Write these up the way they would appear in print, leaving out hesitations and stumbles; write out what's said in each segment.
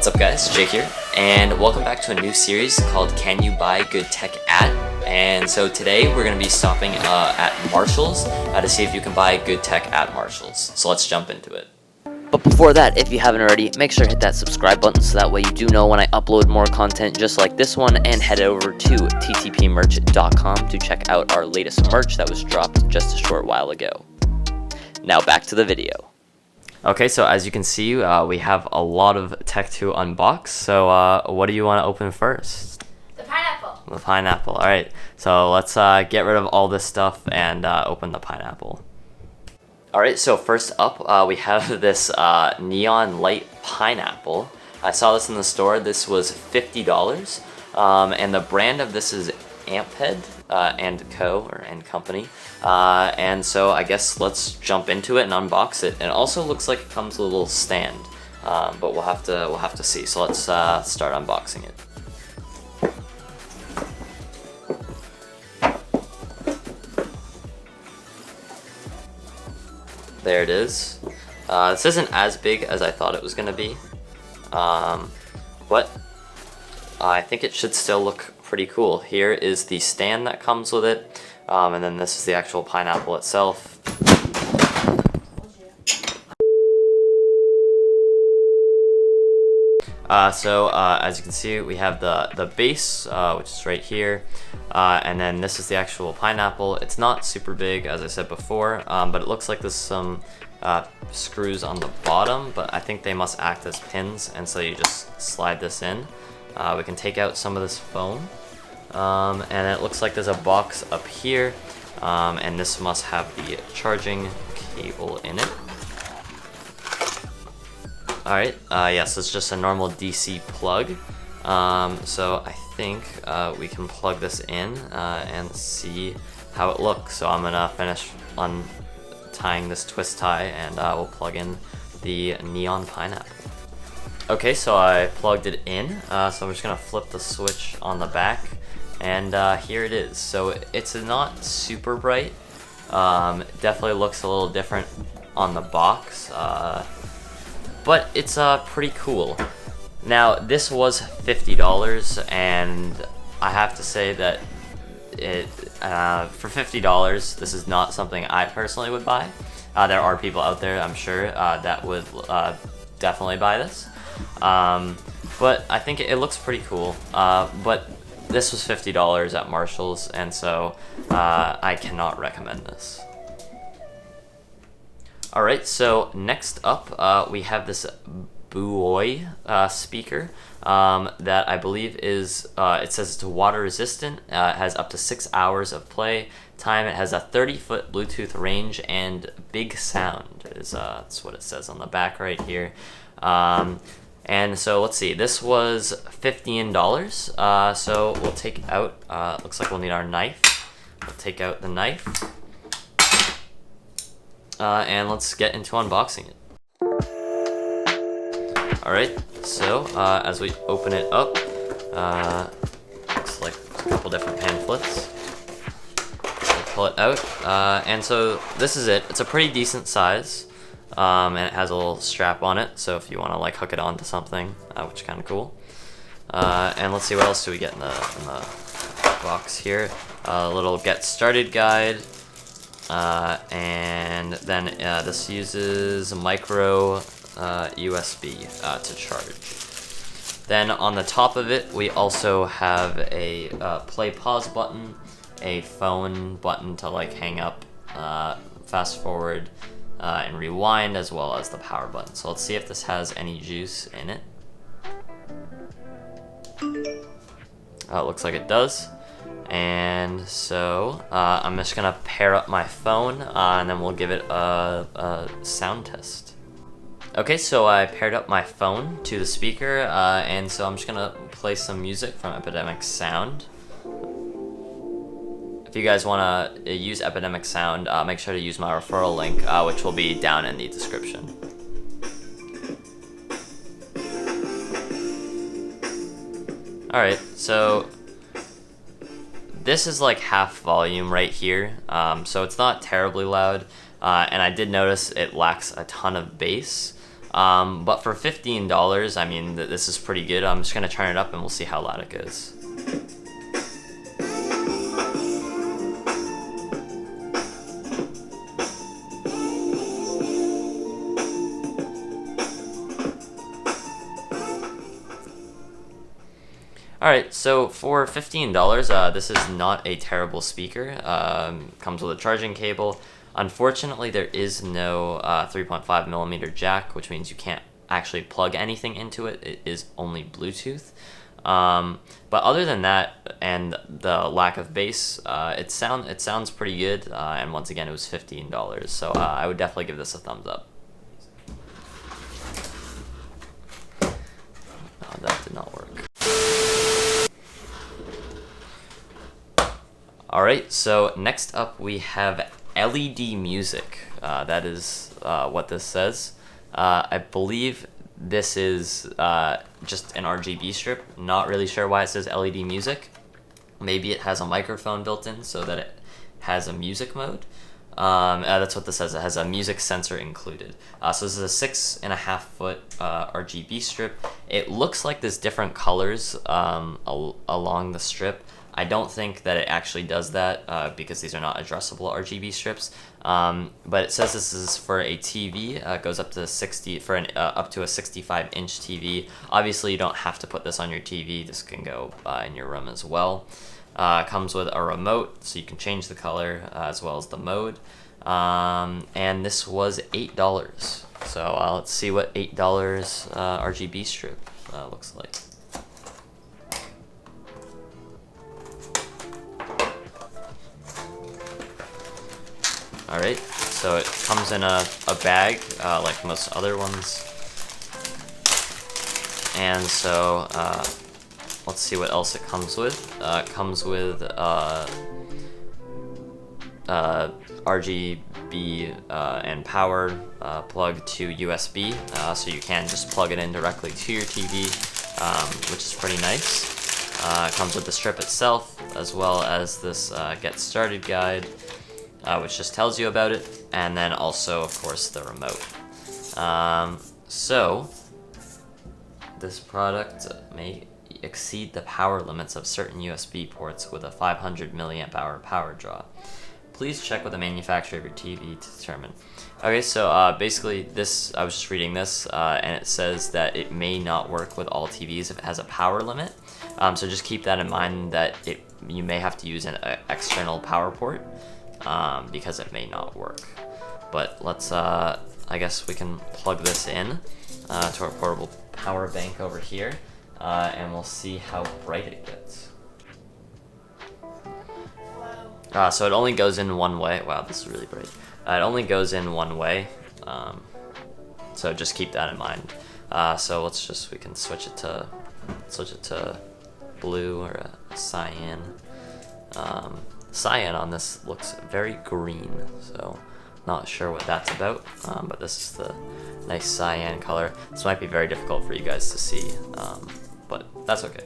What's up guys, Jake here, and welcome back to a new series called Can You Buy Good Tech At? And so today we're going to be stopping at Marshall's to see if you can buy good tech at Marshall's. So let's jump into it. But before that, if you haven't already, make sure to hit that subscribe button so that way you do know when I upload more content just like this one, and head over to ttpmerch.com to check out our latest merch that was dropped just a short while ago. Now back to the video. Okay, so as you can see, we have a lot of tech to unbox. So what do you want to open first? The pineapple. The pineapple. All right, so let's get rid of all this stuff and open the pineapple. All right, so first up, we have this neon light pineapple. I saw this in the store. This was $50, and the brand of this is Amped and Co. or and Company. And so I guess let's jump into it and unbox it. And it also looks like it comes with a little stand, but we'll have to see. So let's start unboxing it. There it is. This isn't as big as I thought it was gonna be, but I think it should still look pretty cool. Here is the stand that comes with it, and then this is the actual pineapple itself. So as you can see, we have the base, which is right here, and then this is the actual pineapple. It's not super big, as I said before, but it looks like there's some screws on the bottom, but I think they must act as pins, and so you just slide this in. We can take out some of this foam, and it looks like there's a box up here, and this must have the charging cable in it. Alright, yes, it's just a normal DC plug. So I think we can plug this in and see how it looks. So I'm gonna finish untying this twist tie, and we'll plug in the neon pineapple. Okay, so I plugged it in, so I'm just gonna flip the switch on the back, and here it is. So it's not super bright. Definitely looks a little different on the box. But it's pretty cool. Now, this was $50, and I have to say that for $50, this is not something I personally would buy. There are people out there, I'm sure, that would definitely buy this. But I think it looks pretty cool. But this was $50 at Marshall's, and so I cannot recommend this. Alright, so next up, we have this Buoy speaker that I believe is, it says it's water resistant. It has up to 6 hours of play time. It has a 30-foot Bluetooth range and big sound. That's what it says on the back right here. And so let's see, this was $15. So we'll take out, looks like we'll need our knife. We'll take out the knife. And let's get into unboxing it. Alright, so as we open it up, looks like a couple different pamphlets. We'll pull it out, and so this is it. It's a pretty decent size, and it has a little strap on it, so if you want to like hook it onto something, which is kind of cool. And let's see, what else do we get in the box here. A little get started guide. And then this uses a micro USB to charge. Then on the top of it, we also have a play pause button, a phone button to like hang up, fast forward, and rewind, as well as the power button. So let's see if this has any juice in it. It looks like it does. And so I'm just gonna pair up my phone, and then we'll give it a sound test. Okay, so I paired up my phone to the speaker, and so I'm just gonna play some music from Epidemic Sound. If you guys wanna use Epidemic Sound, make sure to use my referral link, which will be down in the description. Alright, so this is like half volume right here, so it's not terribly loud, and I did notice it lacks a ton of bass, But for $15, I mean, this is pretty good. I'm just gonna turn it up and we'll see how loud it goes. Alright, so for $15, this is not a terrible speaker. Comes with a charging cable. Unfortunately, there is no 3.5mm jack, which means you can't actually plug anything into it. It is only Bluetooth. But other than that, and the lack of bass, it sounds pretty good. And once again, it was $15, so I would definitely give this a thumbs up. Oh, that did not work. Alright, so next up we have LED music. That is what this says. I believe this is just an RGB strip. Not really sure why it says LED music. Maybe it has a microphone built in so that it has a music mode. That's what this says. It has a music sensor included. So this is a 6.5 foot RGB strip. It looks like there's different colors along the strip. I don't think that it actually does that because these are not addressable RGB strips. But it says this is for a TV. It goes up to up to a 65-inch TV. Obviously, you don't have to put this on your TV. This can go in your room as well. Comes with a remote, so you can change the color as well as the mode. And this was $8. So let's see what $8 RGB strip looks like. Alright, so it comes in a bag, like most other ones. And so, let's see what else it comes with. It comes with RGB and power plug to USB, so you can just plug it in directly to your TV, which is pretty nice. It comes with the strip itself, as well as this Get Started guide, which just tells you about it, and then also, of course, the remote. So, this product may exceed the power limits of certain USB ports with a 500 milliamp hour power draw. Please check with the manufacturer of your TV to determine. Okay, so basically this, I was just reading this, and it says that it may not work with all TVs if it has a power limit. So just keep that in mind, that you may have to use an external power port. Because it may not work. But let's, I guess we can plug this in to our portable power bank over here, and we'll see how bright it gets. Wow. So it only goes in one way. Wow, this is really bright. It only goes in one way, so just keep that in mind. So we can switch it to blue or a cyan. Cyan on this looks very green, so not sure what that's about, but this is the nice cyan color. This might be very difficult for you guys to see, but that's okay.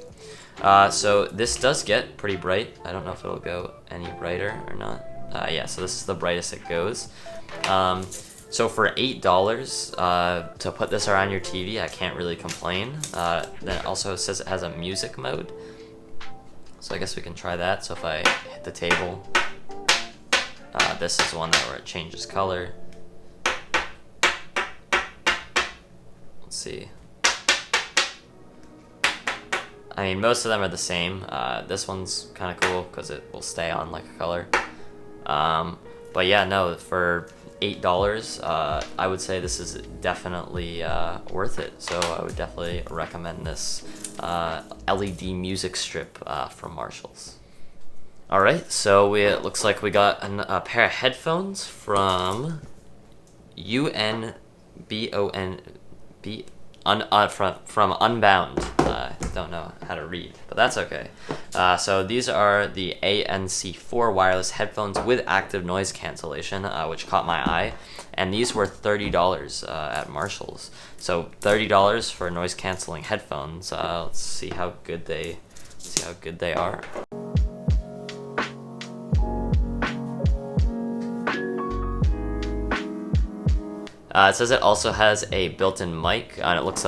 So this does get pretty bright. I don't know if it'll go any brighter or not. Yeah, so this is the brightest it goes. So for $8 to put this around your TV, I can't really complain. Then it also says it has a music mode. So I guess we can try that. So if I hit the table, this is one where it changes color. Let's see. I mean, most of them are the same. This one's kind of cool because it will stay on like a color. But yeah, no, for $8, I would say this is definitely worth it. So I would definitely recommend this LED music strip from Marshall's. Alright, so it looks like we got a pair of headphones from from Unbound. I don't know how to read, but that's okay. So these are the ANC4 wireless headphones with active noise cancellation, which caught my eye, and these were $30 at Marshall's. So $30 for noise canceling headphones. Let's see how good they are. It says it also has a built-in mic, and it looks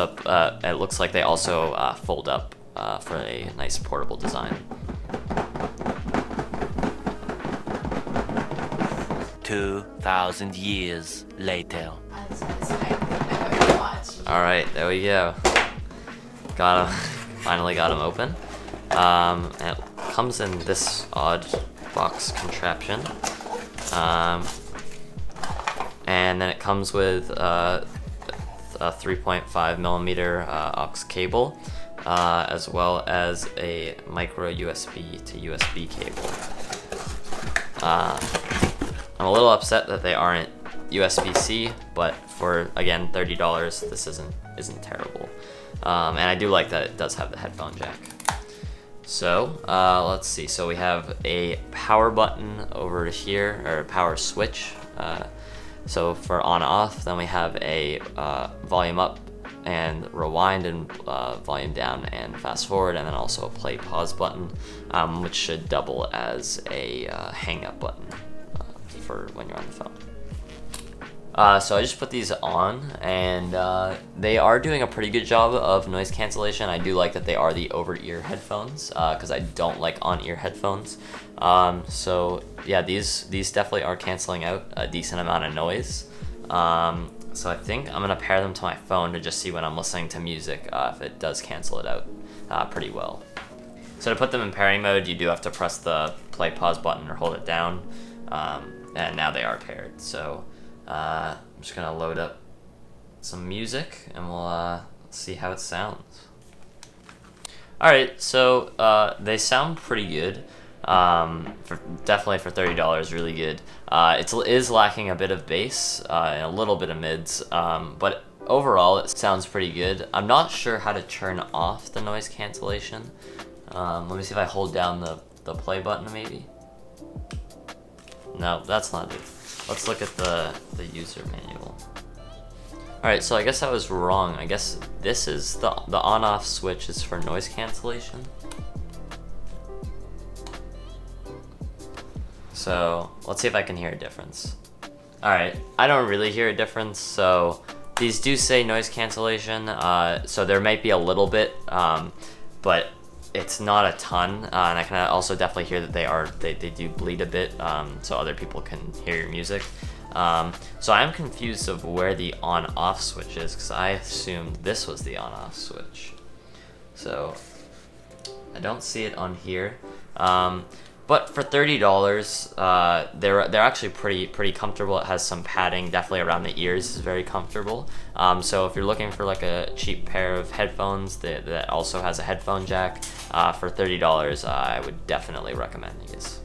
like they also fold up for a nice portable design. 2,000 years later. All right, there we go. Got him. Finally got him open. And it comes in this odd box contraption. And then it comes with a 3.5 millimeter aux cable, as well as a micro USB to USB cable. I'm a little upset that they aren't USB-C, but for, again, $30, this isn't terrible. And I do like that it does have the headphone jack. So let's see. So we have a power button over here, or a power switch. So for on/off, then we have a volume up and rewind, and volume down and fast forward, and then also a play pause button, which should double as a hang up button for when you're on the phone. So I just put these on, and they are doing a pretty good job of noise cancellation. I do like that they are the over-ear headphones, because I don't like on-ear headphones. So yeah, these definitely are canceling out a decent amount of noise. So I think I'm gonna pair them to my phone to just see when I'm listening to music if it does cancel it out pretty well. So to put them in pairing mode, you do have to press the play pause button or hold it down, and now they are paired. So I'm just gonna load up some music and we'll see how it sounds. Alright, so they sound pretty good. Definitely for $30, really good. It is lacking a bit of bass and a little bit of mids, but overall it sounds pretty good. I'm not sure how to turn off the noise cancellation. Let me see if I hold down the play button maybe. No, that's not it. Let's look at the user manual. Alright, so I guess I was wrong. I guess this is the on-off switch is for noise cancellation. So let's see if I can hear a difference. Alright, I don't really hear a difference, so these do say noise cancellation, so there might be a little bit, but it's not a ton, and I can also definitely hear that they do bleed a bit, so other people can hear your music. So I'm confused of where the on-off switch is, because I assumed this was the on-off switch. So I don't see it on here. But for $30, they're actually pretty comfortable. It has some padding, definitely around the ears is very comfortable. So if you're looking for like a cheap pair of headphones that also has a headphone jack, for $30, I would definitely recommend these.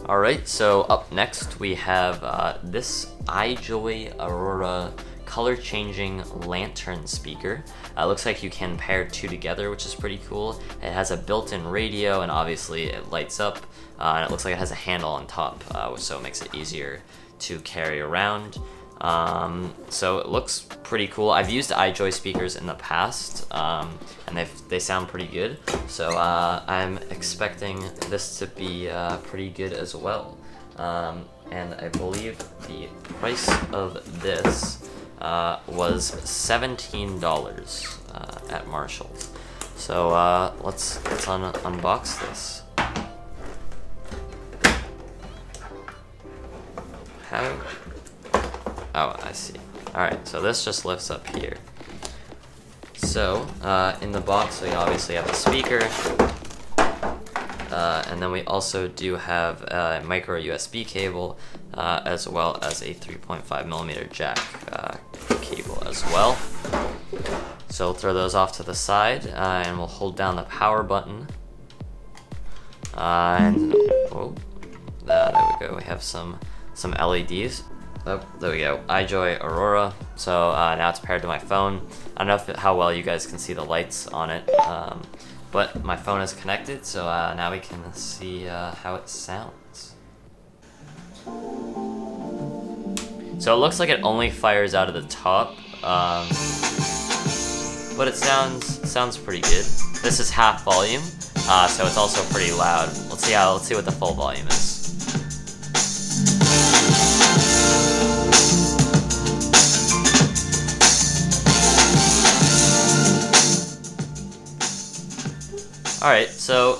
Alright, so up next we have this iJoy Aurora Color Changing Lantern speaker. Looks like you can pair two together, which is pretty cool. It has a built-in radio, and obviously it lights up, and it looks like it has a handle on top, so it makes it easier to carry around. So it looks pretty cool. I've used iJoy speakers in the past, and they sound pretty good. So I'm expecting this to be pretty good as well. And I believe the price of this was $17 at Marshall's. So let's unbox this. Oh, I see. Alright, so this just lifts up here. So, in the box we obviously have a speaker, and then we also do have a micro USB cable, as well as a 3.5mm jack cable as well. So we'll throw those off to the side, and we'll hold down the power button. And oh, there we go. We have some LEDs. Oh, there we go. iJoy Aurora. So now it's paired to my phone. I don't know how well you guys can see the lights on it, but my phone is connected, so now we can see how it sounds. So it looks like it only fires out of the top, but it sounds pretty good. This is half volume, so it's also pretty loud. Let's see what the full volume is. All right, so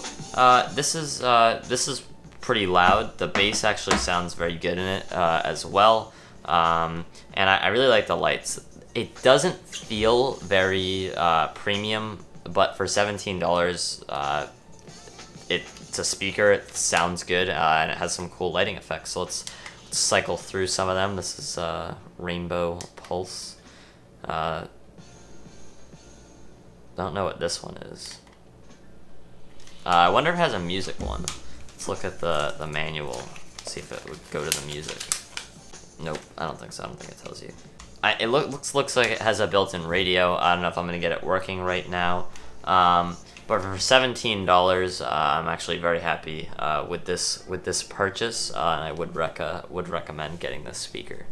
this is pretty loud. The bass actually sounds very good in it as well, and I really like the lights. It doesn't feel very premium, but for $17, it's a speaker. It sounds good, and it has some cool lighting effects. So let's cycle through some of them. This is Rainbow Pulse. Don't know what this one is. I wonder if it has a music one. Let's look at the manual, see if it would go to the music. Nope, I don't think so. I don't think it tells you. It looks like it has a built-in radio. I don't know if I'm gonna get it working right now. But for $17, I'm actually very happy with this purchase, and I would recommend getting this speaker.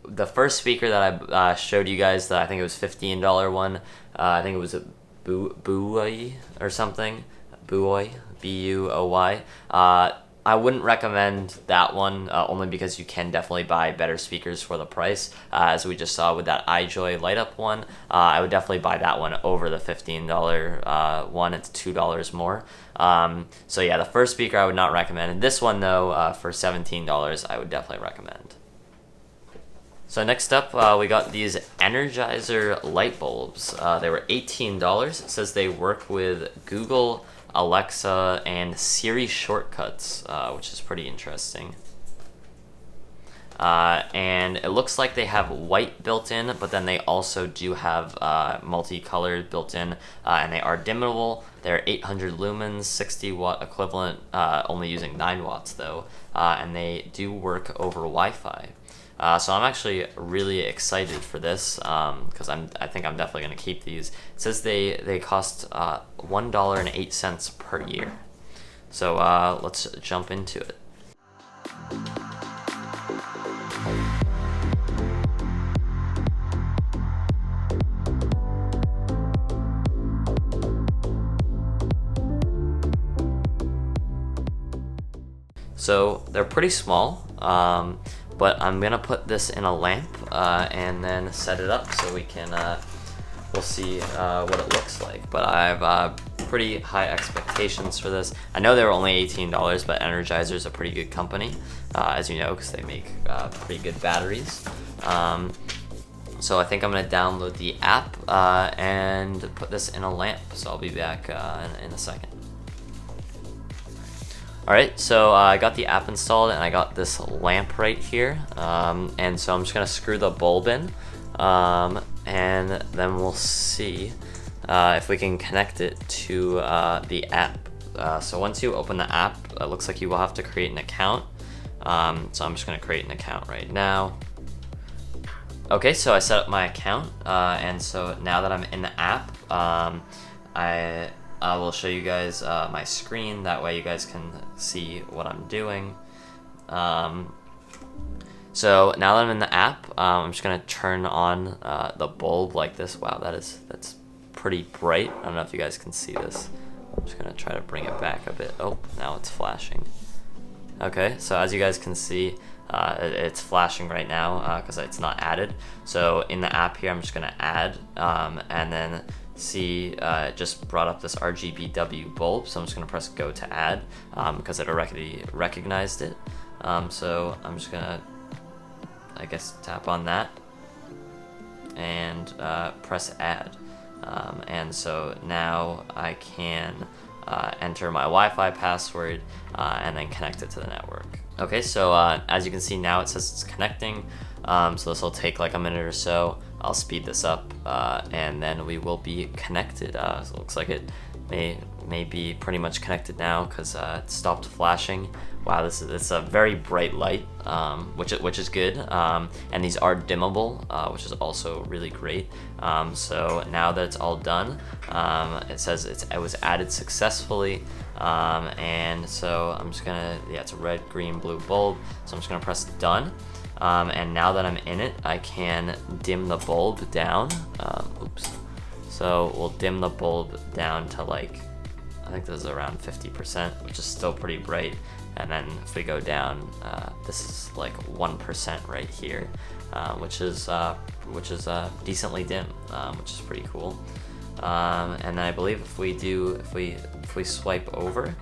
The first speaker that I showed you guys, that I think it was $15 one. I think it was a Buoy or something. Buoy, B-U-O-Y. I wouldn't recommend that one, only because you can definitely buy better speakers for the price. As we just saw with that iJoy light up one, I would definitely buy that one over the $15 one. It's $2 more. So yeah, the first speaker I would not recommend. And this one though, for $17, I would definitely recommend. So next up, we got these Energizer light bulbs. They were $18. It says they work with Google, Alexa, and Siri shortcuts, which is pretty interesting. And it looks like they have white built in, but then they also do have multicolored built in, and they are dimmable. They're 800 lumens, 60 watt equivalent, only using 9 watts though, and they do work over Wi-Fi. So I'm actually really excited for this, because I think I'm definitely going to keep these. It says they cost $1.08 per year. So let's jump into it. So they're pretty small, but I'm gonna put this in a lamp and then set it up so we can we'll see what it looks like. But I have pretty high expectations for this. I know they were only $18, but Energizer is a pretty good company, as you know, because they make pretty good batteries. So I think I'm gonna download the app and put this in a lamp. So I'll be back in a second. Alright, so I got the app installed and I got this lamp right here, and so I'm just going to screw the bulb in, and then we'll see if we can connect it to the app. So once you open the app, it looks like you will have to create an account, so I'm just going to create an account right now. Okay, so I set up my account, and so now that I'm in the app, I will show you guys my screen, that way you guys can see what I'm doing. So now that I'm in the app, I'm just gonna turn on the bulb like this. Wow, that's pretty bright. I don't know if you guys can see this. I'm just gonna try to bring it back a bit. Oh, now it's flashing. Okay, so as you guys can see, it's flashing right now because it's not added. So in the app here, I'm just gonna add, and then see, it just brought up this RGBW bulb, so I'm just gonna press go to add, because it already recognized it. So I'm just gonna, I guess, tap on that and press add, and so now I can enter my Wi-Fi password and then connect it to the network. Okay, so as you can see now, it says it's connecting, so this will take like a minute or so. I'll speed this up, and then we will be connected. So it looks like it may be pretty much connected now because it stopped flashing. Wow, it's a very bright light, which is good, and these are dimmable, which is also really great. So now that it's all done, it says it was added successfully, and so I'm just gonna, yeah, it's a red, green, blue bulb, so I'm just gonna press done. And now that I'm in it, I can dim the bulb down. Oops. So we'll dim the bulb down to like, I think this is around 50%, which is still pretty bright. And then if we go down, this is like 1% right here, which is decently dim, which is pretty cool. And then I believe if we swipe over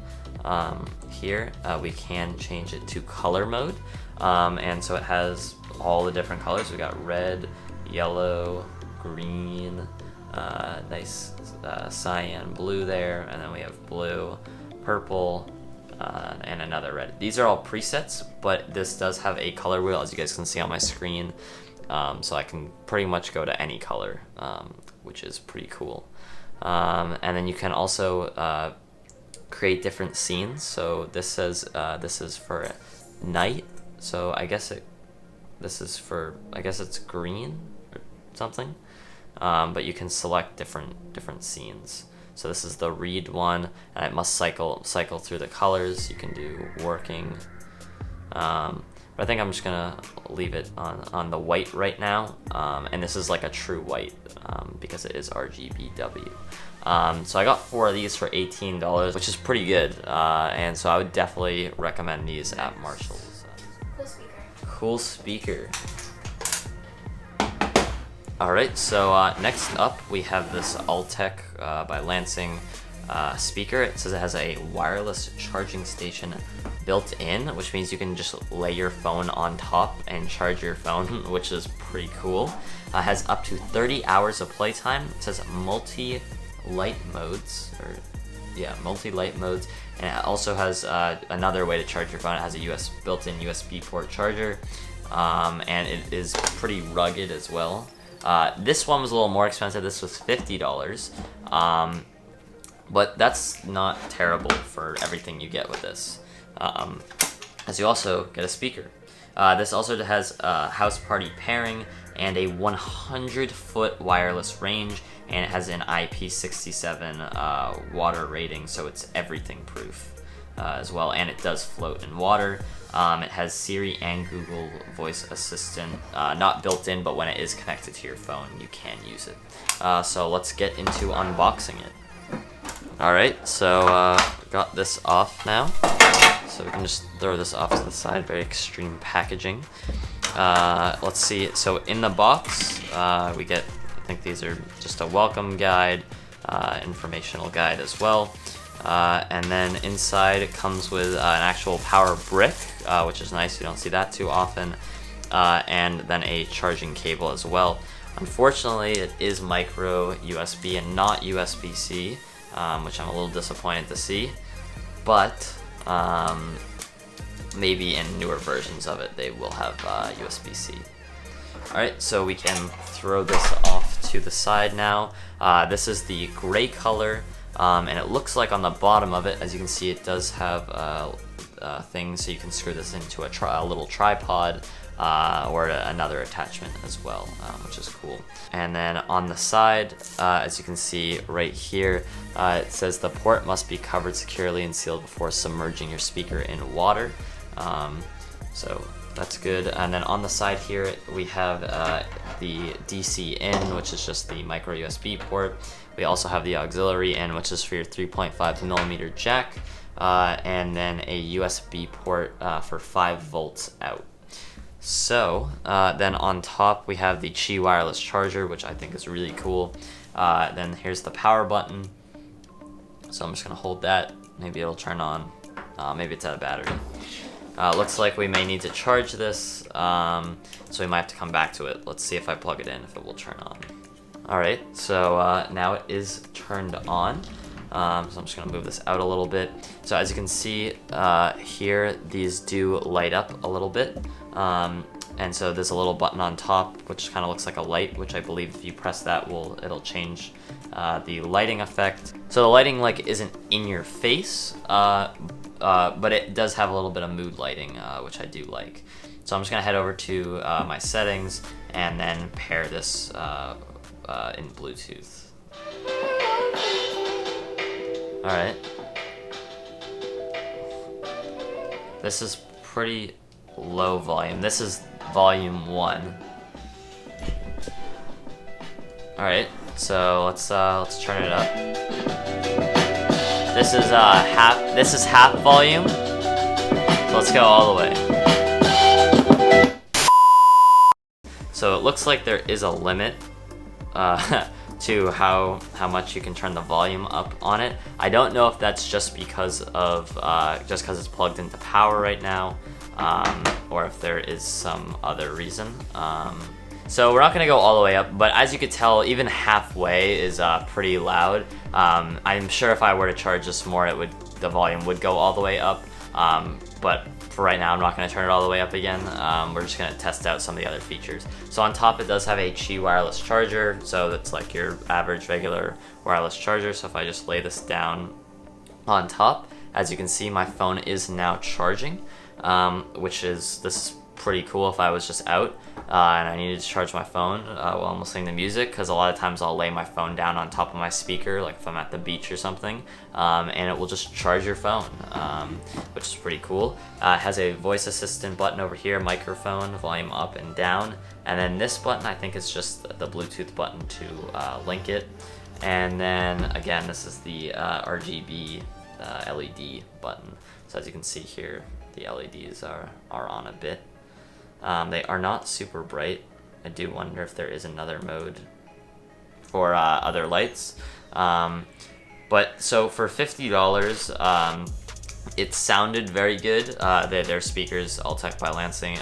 here, we can change it to color mode. And so it has all the different colors. We got red, yellow, green, nice cyan blue there, and then we have blue, purple, and another red. These are all presets, but this does have a color wheel, as you guys can see on my screen. So I can pretty much go to any color, which is pretty cool. And then you can also create different scenes. So this says this is for night. So I guess it's green or something. But you can select different scenes. So this is the read one, and it must cycle through the colors. You can do working. But I think I'm just gonna leave it on the white right now. And this is like a true white because it is RGBW. So I got 4 of these for $18, which is pretty good. And so I would definitely recommend these at Marshall's. Cool speaker. Alright, so next up we have this Altec by Lansing speaker. It says it has a wireless charging station built in, which means you can just lay your phone on top and charge your phone, which is pretty cool. It has up to 30 hours of playtime. It says multi-light modes, multi-light modes, and it also has another way to charge your phone. It has a built-in USB port charger, and it is pretty rugged as well. This one was a little more expensive. This was $50, but that's not terrible for everything you get with this. As you also get a speaker. This also has a house party pairing and a 100-foot wireless range, and it has an IP67 water rating, so it's everything proof as well, and it does float in water. It has Siri and Google Voice Assistant, not built in, but when it is connected to your phone, you can use it. So let's get into unboxing it. Alright, so got this off now. So we can just throw this off to the side, very extreme packaging. Let's see, so in the box, we get, I think these are just a welcome guide, informational guide as well. And then inside it comes with an actual power brick, which is nice, you don't see that too often. And then a charging cable as well. Unfortunately, it is micro USB and not USB-C, which I'm a little disappointed to see. But maybe in newer versions of it, they will have USB-C. Alright, so we can throw this off to the side now. This is the gray color. And it looks like on the bottom of it, as you can see, it does have things, so you can screw this into a little tripod or another attachment as well, which is cool. And then on the side, as you can see right here, it says the port must be covered securely and sealed before submerging your speaker in water. So that's good. And then on the side here, we have the DC in, which is just the micro USB port. We also have the auxiliary in, which is for your 3.5mm jack, and then a USB port for 5 volts out. So then on top we have the Qi wireless charger, which I think is really cool. Then here's the power button. So I'm just gonna hold that. Maybe it'll turn on. Maybe it's out of battery. Looks like we may need to charge this, so we might have to come back to it. Let's see if I plug it in, if it will turn on. Alright, so now it is turned on. So I'm just going to move this out a little bit. So as you can see here, these do light up a little bit. And so there's a little button on top, which kind of looks like a light, which I believe if you press that, it'll change the lighting effect. So the lighting isn't in your face, but it does have a little bit of mood lighting, which I do like. So I'm just going to head over to my settings and then pair this in Bluetooth. Alright. This is pretty low volume. This is volume 1. Alright, so let's turn it up. This is half volume. So let's go all the way. So it looks like there is a limit to how much you can turn the volume up on it. I don't know if that's just because it's plugged into power right now, or if there is some other reason. So we're not gonna go all the way up, but as you could tell, even halfway is pretty loud. I'm sure if I were to charge this more, the volume would go all the way up. But for right now, I'm not gonna turn it all the way up again. We're just gonna test out some of the other features. So on top, it does have a Qi wireless charger. So that's like your average regular wireless charger. So if I just lay this down on top, as you can see, my phone is now charging, this is pretty cool if I was just out and I needed to charge my phone while I'm listening to music, because a lot of times I'll lay my phone down on top of my speaker, like if I'm at the beach or something, and it will just charge your phone, which is pretty cool. It has a voice assistant button over here, microphone, volume up and down, and then this button I think is just the Bluetooth button to link it. And then again, this is the RGB LED button. So as you can see here, the LEDs are on a bit. They are not super bright. I do wonder if there is another mode for other lights. But so for $50, it sounded very good. Their speakers, Altec by Lansing,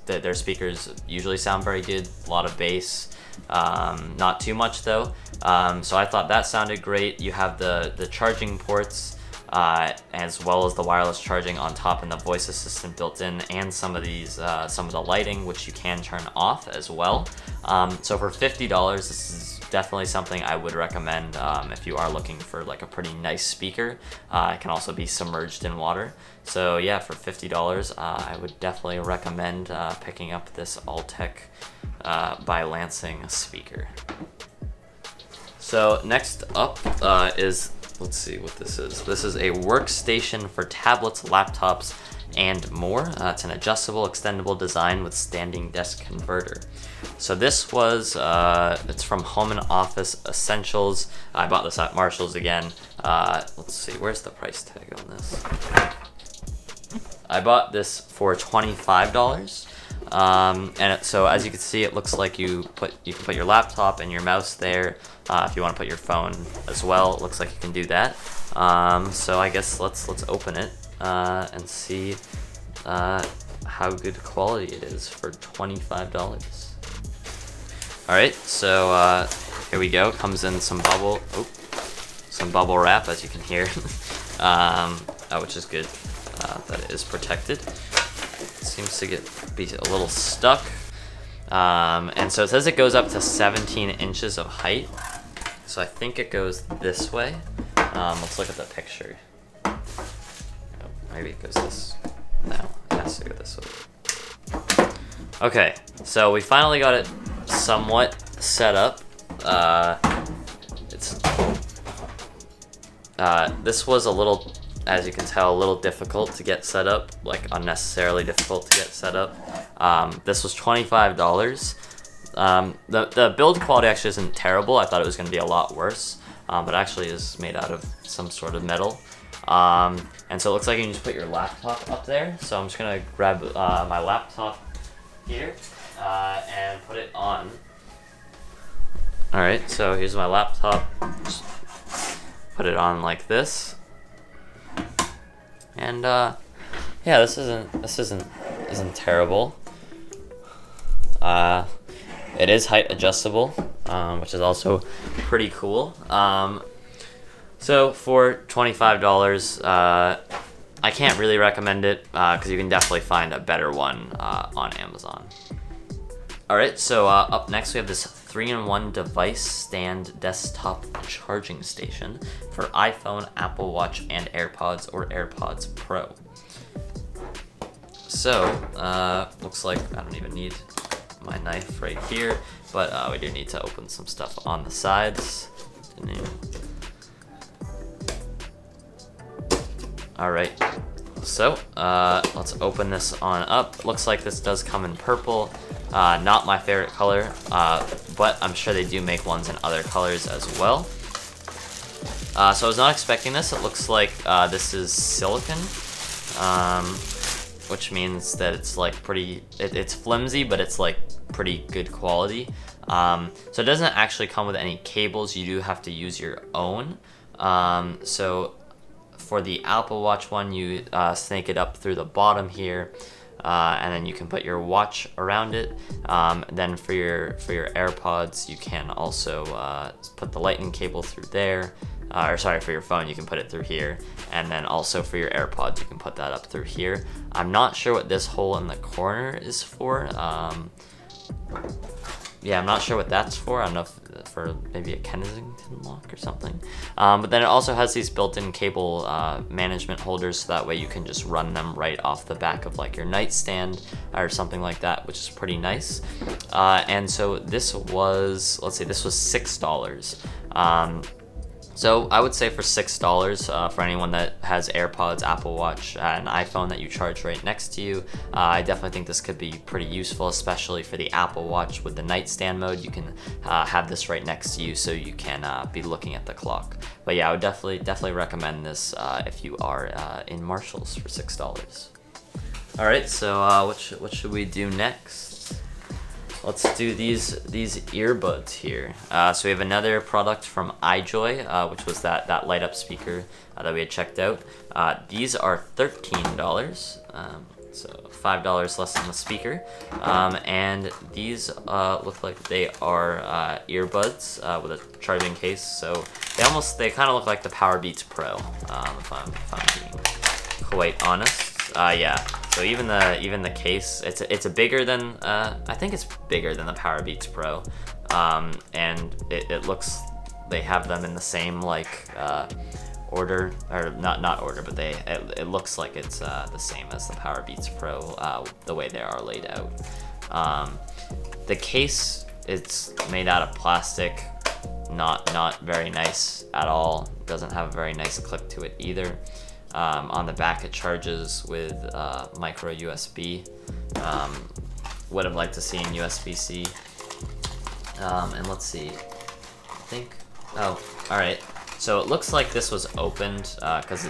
their speakers usually sound very good. A lot of bass, not too much though. So I thought that sounded great. You have the charging ports, as well as the wireless charging on top, and the voice assistant built in, and some of the lighting, which you can turn off as well. So for $50, this is definitely something I would recommend if you are looking for like a pretty nice speaker. It can also be submerged in water. So yeah, for $50, I would definitely recommend picking up this Altec by Lansing speaker. So next up is, let's see what this is. This is a workstation for tablets, laptops, and more. It's an adjustable, extendable design with standing desk converter. So this was, it's from Home and Office Essentials. I bought this at Marshall's again. Let's see, where's the price tag on this? I bought this for $25. So as you can see, it looks like you can put your laptop and your mouse there. If you want to put your phone as well, it looks like you can do that. So I guess let's open it and see how good quality it is for $25. All right, so here we go. Comes in some bubble wrap, as you can hear, which is good that it is protected. It seems to be a little stuck. And so it says it goes up to 17 inches of height. So I think it goes this way. Let's look at the picture. Oh, maybe it goes this. No, it has to go this way. Okay, so we finally got it somewhat set up. This was a little, as you can tell, a little difficult to get set up, like unnecessarily difficult to get set up. This was $25. The build quality actually isn't terrible. I thought it was going to be a lot worse, but it actually is made out of some sort of metal. And so it looks like you can just put your laptop up there. So I'm just going to grab my laptop here and put it on. Alright, so here's my laptop. Just put it on like this. And yeah, this isn't terrible. It is height adjustable, which is also pretty cool. So for $25, I can't really recommend it because you can definitely find a better one on Amazon. Alright, so up next we have this 3-in-1 device stand desktop charging station for iPhone, Apple Watch, and AirPods or AirPods Pro. So, looks like I don't even need my knife right here, but we do need to open some stuff on the sides. Alright, so let's open this on up. Looks like this does come in purple. Not my favorite color, but I'm sure they do make ones in other colors as well. So I was not expecting this. It looks like this is silicon, which means that it's like it's flimsy, but it's like pretty good quality. So it doesn't actually come with any cables. You do have to use your own. So for the Apple Watch one, you snake it up through the bottom here, and then you can put your watch around it. Then for your AirPods, you can also put the lightning cable through there. Or sorry, for your phone, you can put it through here. And then also for your AirPods, you can put that up through here. I'm not sure what this hole in the corner is for. Yeah, I'm not sure what that's for. I don't know if for maybe a Kensington lock or something. But then it also has these built-in cable management holders, so that way you can just run them right off the back of like your nightstand or something like that, which is pretty nice. And so this was, let's see, this was $6. So I would say for $6, for anyone that has AirPods, Apple Watch, an iPhone that you charge right next to you, I definitely think this could be pretty useful, especially for the Apple Watch with the nightstand mode. You can have this right next to you so you can be looking at the clock. But yeah, I would definitely recommend this if you are in Marshalls for $6. All right, so what should we do next? Let's do these earbuds here. So we have another product from iJoy, which was that light up speaker that we had checked out. These are $13, so $5 less than the speaker. And these look like they are earbuds with a charging case. So they kind of look like the Powerbeats Pro, if I'm being quite honest. Yeah. So even the case, it's a bigger than I think it's bigger than the Powerbeats Pro, and it looks, they have them in the same like order, or not order, but it looks like it's the same as the Powerbeats Pro, the way they are laid out. The case, it's made out of plastic, not very nice at all. Doesn't have a very nice click to it either. On the back it charges with micro USB. Would have liked to see in USB-C. And let's see, I think, oh, all right. So it looks like this was opened, because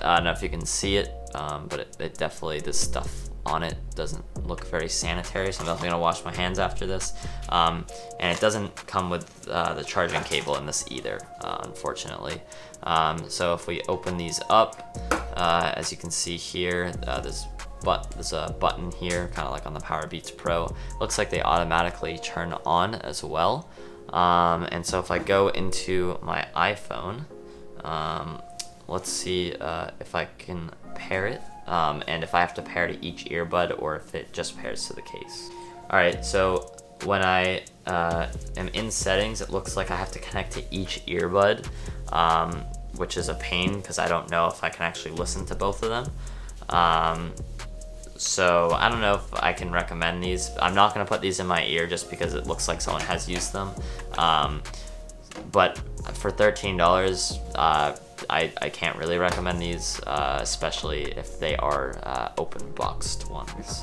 I don't know if you can see it, but it definitely, this stuff on it doesn't look very sanitary, so I'm definitely gonna wash my hands after this. And it doesn't come with the charging cable in this either, unfortunately. So if we open these up, as you can see here, there's a button here, kind of like on the Powerbeats Pro. Looks like they automatically turn on as well. And so if I go into my iPhone, let's see if I can pair it, and if I have to pair to each earbud or if it just pairs to the case. All right, so when I am in settings, it looks like I have to connect to each earbud, which is a pain because I don't know if I can actually listen to both of them. So I don't know if I can recommend these. I'm not gonna put these in my ear just because it looks like someone has used them. But for $13, I can't really recommend these, especially if they are open boxed ones.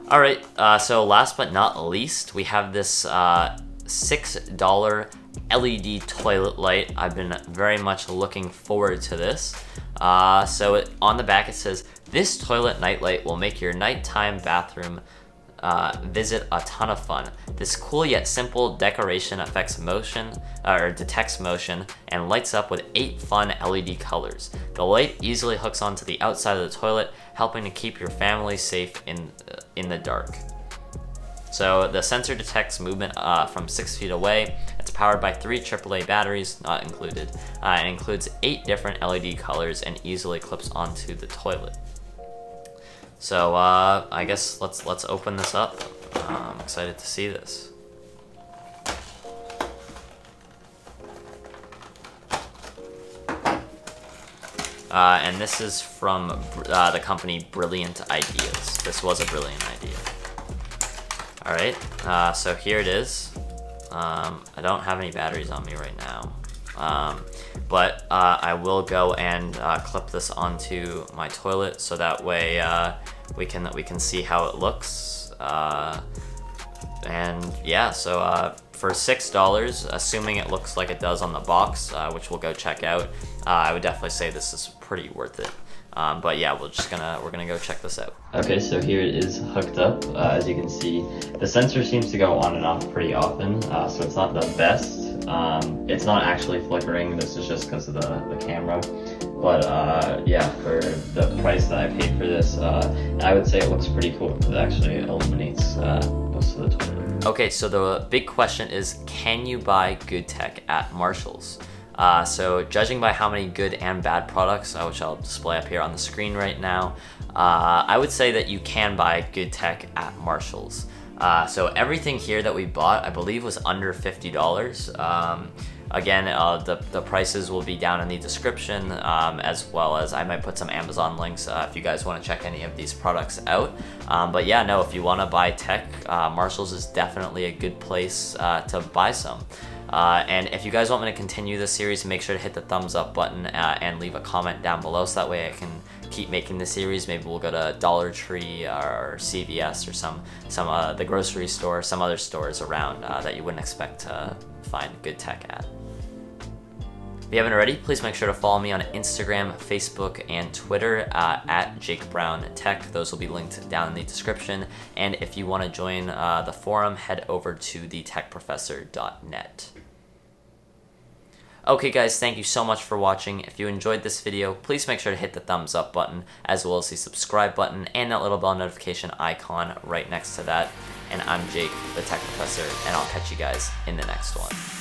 All right, so last but not least, we have this $6 LED toilet light. I've been very much looking forward to this. So on the back it says, "This toilet nightlight will make your nighttime bathroom visit a ton of fun. This cool yet simple decoration affects motion, or detects motion, and lights up with 8 fun LED colors. The light easily hooks onto the outside of the toilet, helping to keep your family safe in the dark." So the sensor detects movement from 6 feet away. It's powered by 3 AAA batteries, not included. It includes 8 different LED colors and easily clips onto the toilet. So I guess let's open this up. I'm excited to see this. And this is from the company Brilliant Ideas. This was a brilliant idea. All right, so here it is. I don't have any batteries on me right now, but I will go and clip this onto my toilet so that way we can see how it looks. And yeah, so for $6, assuming it looks like it does on the box, which we'll go check out, I would definitely say this is pretty worth it. But yeah, we're gonna go check this out. Okay, so here it is hooked up. As you can see, the sensor seems to go on and off pretty often, so it's not the best. It's not actually flickering, this is just because of the camera. But yeah, for the price that I paid for this, I would say it looks pretty cool because it actually illuminates most of the toilet. Okay, so the big question is, can you buy good tech at Marshall's? So judging by how many good and bad products, which I'll display up here on the screen right now, I would say that you can buy good tech at Marshall's. So everything here that we bought, I believe, was under $50. Again, the prices will be down in the description, as well as I might put some Amazon links if you guys want to check any of these products out. But yeah, no, if you want to buy tech, Marshall's is definitely a good place to buy some. And if you guys want me to continue this series, make sure to hit the thumbs up button and leave a comment down below, so that way I can keep making the series. Maybe we'll go to Dollar Tree or CVS or some the grocery store, some other stores around that you wouldn't expect to find good tech at. If you haven't already, please make sure to follow me on Instagram, Facebook, and Twitter at jakebrowntech. Those will be linked down in the description. And if you want to join the forum, head over to thetechprofessor.net. Okay guys, thank you so much for watching. If you enjoyed this video, please make sure to hit the thumbs up button, as well as the subscribe button and that little bell notification icon right next to that. And I'm Jake, the Tech Professor, and I'll catch you guys in the next one.